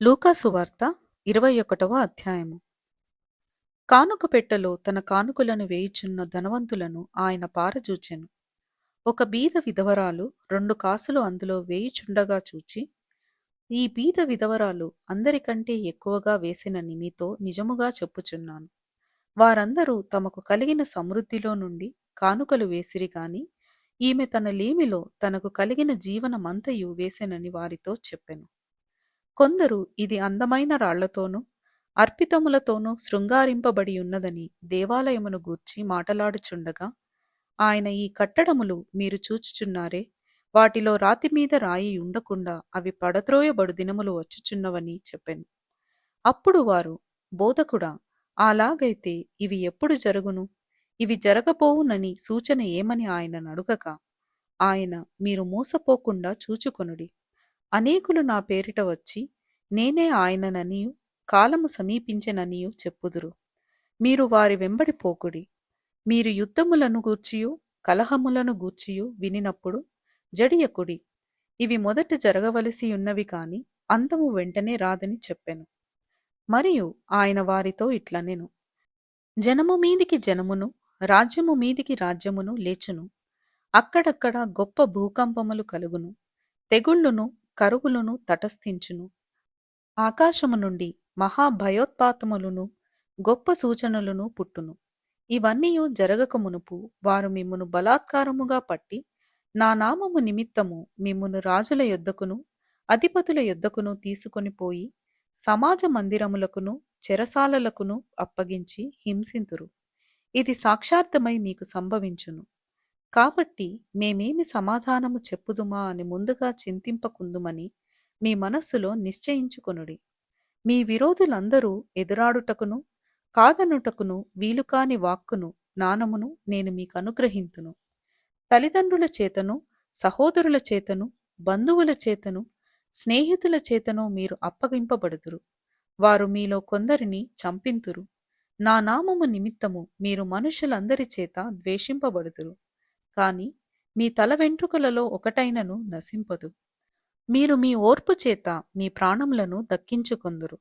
లూకా సువార్త 21వ అధ్యాయము. కానుక పెట్టెలో తన కానుకలను వేయుచున్న ధనవంతులను ఆయన పారజూచెను. ఒక బీద విధవరాలు 2 కాసులు అందులో వేయుచుండగా చూచి, ఈ బీద విధవరాలు అందరికంటే ఎక్కువగా వేసినని మీతో నిజముగా చెప్పుచున్నాను. వారందరూ తమకు కలిగిన సమృద్ధిలో నుండి కానుకలు వేసిరి గాని, ఈమె తన లేమిలో తనకు కలిగిన జీవనమంతయు వేసెనని వారితో చెప్పెను. కొందరు ఇది అందమైన రాళ్లతోనూ అర్పితములతోనూ శృంగారింపబడి ఉన్నదని దేవాలయమును గూర్చి మాటలాడుచుండగా, ఆయన ఈ కట్టడములు మీరు చూచుచున్నారే, వాటిలో రాతిమీద రాయి ఉండకుండా అవి పడద్రోయబడు దినములు వచ్చుచున్నవని చెప్పెను. అప్పుడు వారు, బోధకుడా, అలాగైతే ఇవి ఎప్పుడు జరుగును? ఇవి జరగబోవునని సూచన ఏమని ఆయననడుగగా, ఆయన, మీరు మోసపోకుండా చూచుకొనుడి. అనేకులు నా పేరిట వచ్చి, నేనే ఆయనననియు కాలము సమీపించెననియు చెప్పుదురు. మీరు వారి వెంబడి పోకుడి. మీరు యుద్ధములను గూర్చియు కలహములను గూర్చియు వినినప్పుడు జడియకుడి. ఇవి మొదట జరగవలసి ఉన్నవి కాని అంతము వెంటనే రాదని చెప్పెను. మరియు ఆయన వారితో ఇట్లనెను, జనము మీదికి జనమును రాజ్యము మీదికి రాజ్యమును లేచును. అక్కడక్కడ గొప్ప భూకంపములు కలుగును. తెగుళ్ళును కరువులను తటస్థించును. ఆకాశము నుండి మహాభయోత్పాతములను గొప్ప సూచనలను పుట్టును. ఇవన్నీయు జరగక మునుపు వారు మిమ్మును బలాత్కారముగా పట్టి నా నామము నిమిత్తము మిమ్మును రాజుల యొద్దకును అధిపతుల యొద్దకును తీసుకొని పోయి సమాజ మందిరములకును చెరసాలలకును అప్పగించి హింసింతురు. ఇది సాక్షార్థమై మీకు సంభవించును. కాబట్టి మేమేమి సమాధానము చెప్పుదుమా అని ముందుగా చింతింపకుందుమని మీ మనస్సులో నిశ్చయించుకొనుడి. మీ విరోధులందరూ ఎదురాడుటకును కాదనుటకును వీలుకాని వాక్కును జ్ఞానమును నేను మీకు అనుగ్రహింతును. తల్లిదండ్రుల చేతను సహోదరుల చేతను బంధువుల చేతను స్నేహితుల చేతను మీరు అప్పగింపబడుదురు. వారు మీలో కొందరిని చంపింతురు. నా నామము నిమిత్తము మీరు మనుషులందరి చేత ద్వేషింపబడుదురు. కాని మీ తల వెంట్రుకలలో ఒకటైనను నశింపదు. మీరు మీ ఓర్పు చేత మీ ప్రాణములను దక్కించుకొందురు.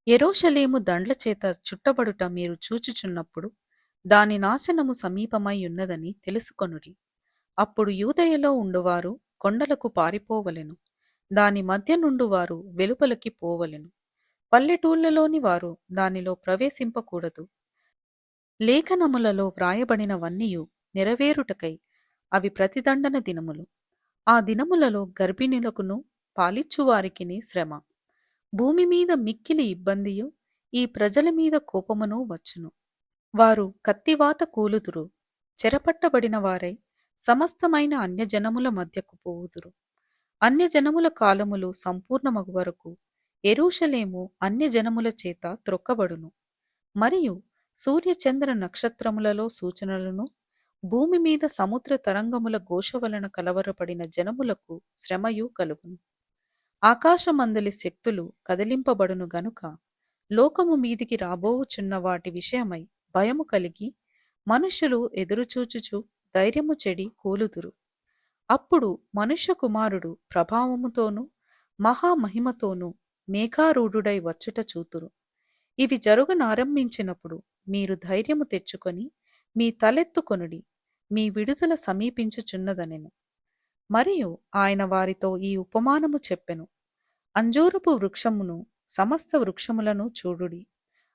యెరూషలేము దండ్ల చేత చుట్టబడుట మీరు చూచుచున్నప్పుడు దాని నాశనము సమీపమై ఉన్నదని తెలుసుకొనుడి. అప్పుడు యూదయలో ఉండువారు కొండలకు పారిపోవలెను. దాని మధ్య నుండు వారు వెలుపలికి పోవలెను. పల్లెటూళ్లలోని వారు దానిలో ప్రవేశింపకూడదు. లేఖనములలో వ్రాయబడినవన్నీయు నెరవేరుటకై అవి ప్రతిదండన దినములు. ఆ దినములలో గర్భిణులకును పాలిచ్చువారికిని శ్రమ. భూమి మీద మిక్కిలి ఇబ్బందియు ఈ ప్రజల మీద కోపమును వచ్చును. వారు కత్తివాత కూలుదురు. చెరపట్టబడిన వారై సమస్తమైన అన్యజనముల మధ్యకు పోవుదురు. అన్యజనముల కాలములు సంపూర్ణమగు వరకు యెరూషలేము అన్యజనముల చేత త్రొక్కబడును. మరియు సూర్యచంద్ర నక్షత్రములలో సూచనలను భూమి మీద సముద్ర తరంగముల ఘోష వలన కలవరపడిన జనములకు శ్రమయు కలుగును. ఆకాశమందలి శక్తులు కదిలింపబడును గనుక లోకము మీదికి రాబోవుచున్న వాటి విషయమై భయము కలిగి మనుష్యులు ఎదురుచూచుచు ధైర్యము చెడి కూలుదురు. అప్పుడు మనుష్య కుమారుడు ప్రభావముతోనూ మహామహిమతోనూ మేఘారూఢుడై వచ్చుట చూతురు. ఇవి జరుగునారంభించినప్పుడు మీరు ధైర్యము తెచ్చుకొని మీ తలెత్తుకొనుడి, మీ విడుదల సమీపించుచున్నదనెను. మరియు ఆయన వారితో ఈ ఉపమానము చెప్పెను. అంజూరపు వృక్షమును సమస్త వృక్షములను చూడుడి.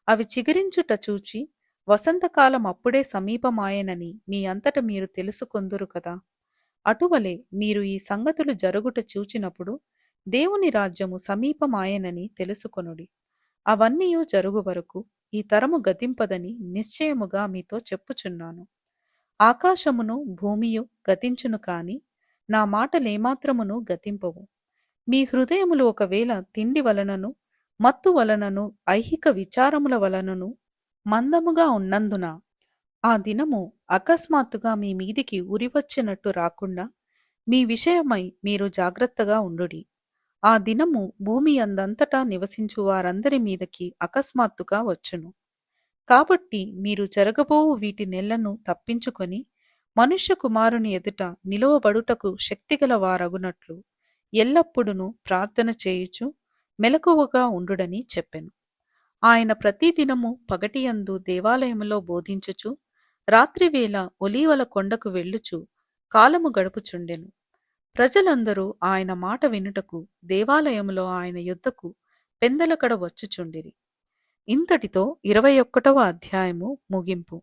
అవి చిగురించుట చూచి వసంతకాలం అప్పుడే సమీపమాయెనని మీ అంతట మీరు తెలుసుకొందురు కదా. అటువలే మీరు ఈ సంగతులు జరుగుట చూచినప్పుడు దేవుని రాజ్యము సమీపమాయెనని తెలుసుకొనుడి. అవన్నీయు జరుగు వరకు ఈ తరము గతింపదని నిశ్చయముగా మీతో చెప్పుచున్నాను. ఆకాశమును భూమియు గతించును కాని నా మాటలేమాత్రమును గతింపవు. మీ హృదయములు ఒకవేళ తిండి వలనను మత్తు వలనను ఐహిక విచారముల వలనను మందముగా ఉన్నందున ఆ దినము అకస్మాత్తుగా మీ మీదికి ఉరివచ్చినట్టు రాకుండా మీ విషయమై మీరు జాగ్రత్తగా ఉండుడి. ఆ దినము భూమి అందంతటా నివసించు వారందరి మీదకి అకస్మాత్తుగా వచ్చును. కాబట్టి మీరు జరగబోవు వీటి నెలను తప్పించుకొని మనుష్య కుమారుని ఎదుట నిలువబడుటకు శక్తిగల వారగునట్లు ఎల్లప్పుడూ ప్రార్థన చేయుచు మెలకువగా ఉండుడని చెప్పెను. ఆయన ప్రతిదినము పగటియందు దేవాలయములో బోధించుచు రాత్రివేళ ఒలీవల కొండకు వెళ్ళుచు కాలము గడుపుచుండెను. ప్రజలందరూ ఆయన మాట వినుటకు దేవాలయములో ఆయన యొద్దకు పెందలకడ వచ్చుచుండిరి. ఇంతటితో 21వ అధ్యాయము ముగింపు.